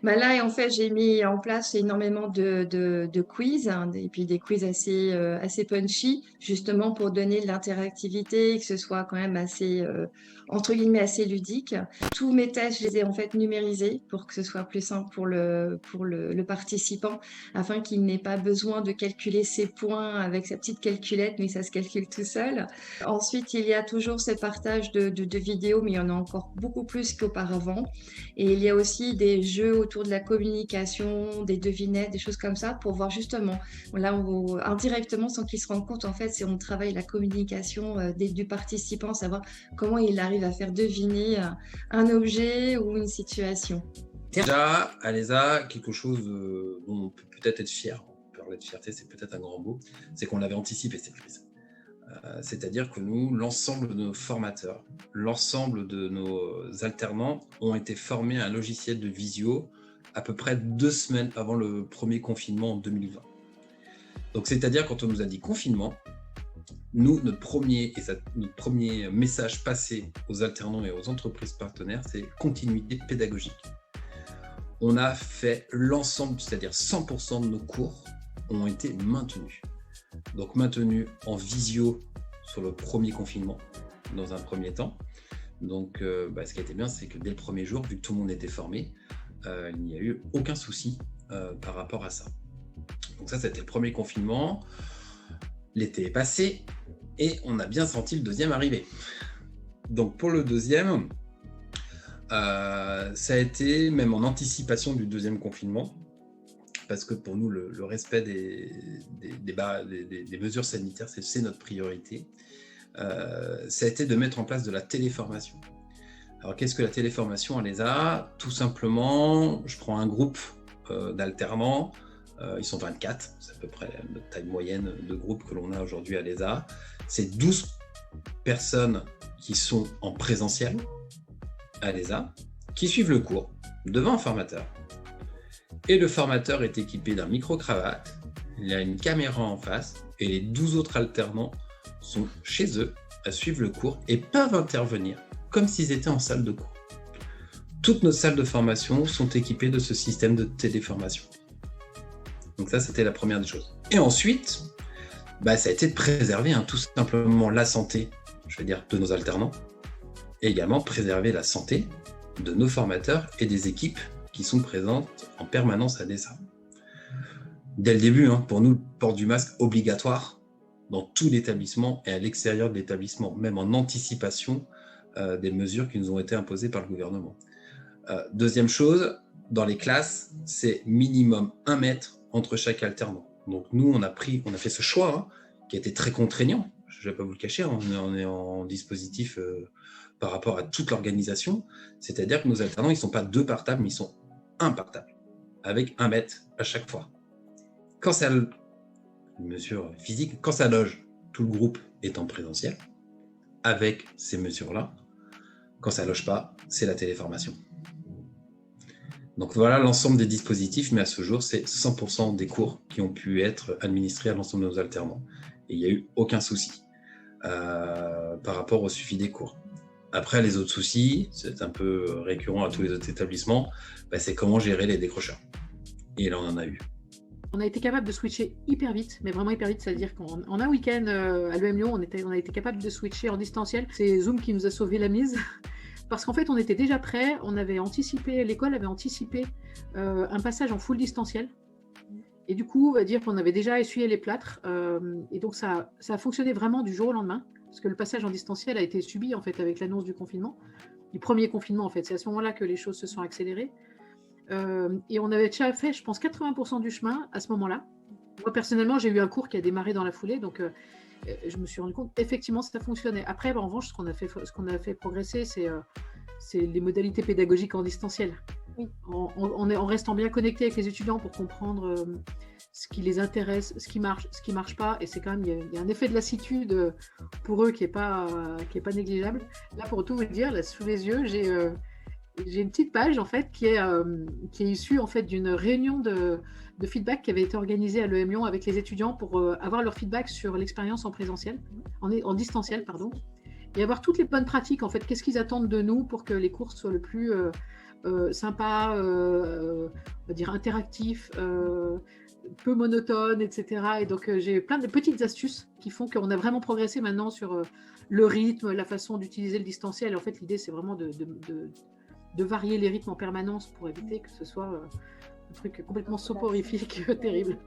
Bah là, en fait, j'ai mis en place énormément de quiz, hein, et puis des quiz assez punchy, justement pour donner de l'interactivité, que ce soit quand même assez, entre guillemets, assez ludique. Tous mes tests, je les ai en fait numérisés pour que ce soit plus simple pour le participant, afin qu'il n'ait pas besoin de calculer ses points avec sa petite calculette, mais ça se calcule tout seul. Ensuite, il y a toujours ce partage de vidéos, mais il y en a encore beaucoup plus qu'auparavant. Et il y a aussi des jeux autour de la communication, des devinettes, des choses comme ça, pour voir justement, là, indirectement, sans qu'il se rende compte, en fait, si on travaille la communication du participant, savoir comment il arrive à faire deviner un objet ou une situation. Déjà, Alésa, quelque chose dont on peut peut-être être fier, on peut parler de fierté, c'est peut-être un grand mot, c'est qu'on avait anticipé cette crise. C'est-à-dire que nous, l'ensemble de nos formateurs, l'ensemble de nos alternants ont été formés à un logiciel de visio à peu près 2 semaines avant le premier confinement en 2020. Donc, c'est-à-dire quand on nous a dit confinement, nous, notre premier message passé aux alternants et aux entreprises partenaires, c'est continuité pédagogique. On a fait l'ensemble, c'est-à-dire 100% de nos cours ont été maintenus. Donc maintenus en visio sur le premier confinement, dans un premier temps. Donc ce qui a été bien, c'est que dès le premier jour, vu que tout le monde était formé, il n'y a eu aucun souci par rapport à ça. Donc ça, c'était le premier confinement. L'été est passé et on a bien senti le deuxième arriver. Donc pour le deuxième, ça a été même en anticipation du deuxième confinement, parce que pour nous, le respect des mesures sanitaires, c'est notre priorité. Ça a été de mettre en place de la téléformation. Alors, qu'est-ce que la téléformation, Alésa ? Tout simplement, je prends un groupe d'alternants, ils sont 24, c'est à peu près la taille moyenne de groupe que l'on a aujourd'hui à Alésa. C'est 12 personnes qui sont en présentiel à Alésa, qui suivent le cours devant un formateur. Et le formateur est équipé d'un micro-cravate, il a une caméra en face, et les 12 autres alternants sont chez eux à suivre le cours et peuvent intervenir comme s'ils étaient en salle de cours. Toutes nos salles de formation sont équipées de ce système de téléformation. Donc ça, c'était la première des choses. Et ensuite, ça a été de préserver tout simplement la santé, de nos alternants, et également préserver la santé de nos formateurs et des équipes qui sont présentes en permanence à Alésa. Dès le début, pour nous, le port du masque obligatoire dans tout l'établissement et à l'extérieur de l'établissement, même en anticipation des mesures qui nous ont été imposées par le gouvernement. Deuxième chose, dans les classes, c'est minimum 1 mètre entre chaque alternant. Donc nous, on a fait ce choix qui a été très contraignant. Je ne vais pas vous le cacher, on est en dispositif par rapport à toute l'organisation. C'est-à-dire que nos alternants, ils ne sont pas 2 par table, mais ils sont 1 par table, avec 1 mètre à chaque fois. Quand ça, une mesure physique, quand ça loge, tout le groupe est en présentiel, avec ces mesures-là. Quand ça loge pas, c'est la téléformation. Donc voilà l'ensemble des dispositifs, mais à ce jour, c'est 100% des cours qui ont pu être administrés à l'ensemble de nos alternants. Et il n'y a eu aucun souci par rapport au suivi des cours. Après, les autres soucis, c'est un peu récurrent à tous les autres établissements, c'est comment gérer les décrocheurs. Et là, on en a eu. On a été capable de switcher hyper vite, mais vraiment hyper vite, c'est-à-dire qu'en un week-end à l'EM Lyon, on a été capable de switcher en distanciel. C'est Zoom qui nous a sauvé la mise, parce qu'en fait, on était déjà prêts, l'école avait anticipé un passage en full distanciel. Et du coup, on va dire qu'on avait déjà essuyé les plâtres, et donc ça a fonctionné vraiment du jour au lendemain, parce que le passage en distanciel a été subi en fait avec l'annonce du confinement, du premier confinement en fait. C'est à ce moment-là que les choses se sont accélérées. Et on avait déjà fait, je pense, 80% du chemin à ce moment-là. Moi, personnellement, j'ai eu un cours qui a démarré dans la foulée, donc je me suis rendu compte, effectivement, ça fonctionnait. Après, en revanche, ce qu'on a fait progresser, c'est les modalités pédagogiques en distanciel. Oui. En restant bien connecté avec les étudiants pour comprendre ce qui les intéresse, ce qui marche pas, et c'est quand même, il y a un effet de lassitude pour eux qui est pas négligeable. Là, pour tout vous dire, là, sous les yeux, j'ai une petite page en fait qui est issue en fait d'une réunion de feedback qui avait été organisée à l'EM Lyon avec les étudiants pour avoir leur feedback sur l'expérience en distanciel, pardon. et avoir toutes les bonnes pratiques, en fait. Qu'est-ce qu'ils attendent de nous pour que les cours soient le plus sympa, on va dire interactif, peu monotone, etc. Et donc, j'ai plein de petites astuces qui font qu'on a vraiment progressé maintenant sur le rythme, la façon d'utiliser le distanciel. En fait, l'idée, c'est vraiment de varier les rythmes en permanence pour éviter que ce soit un truc complètement soporifique, terrible.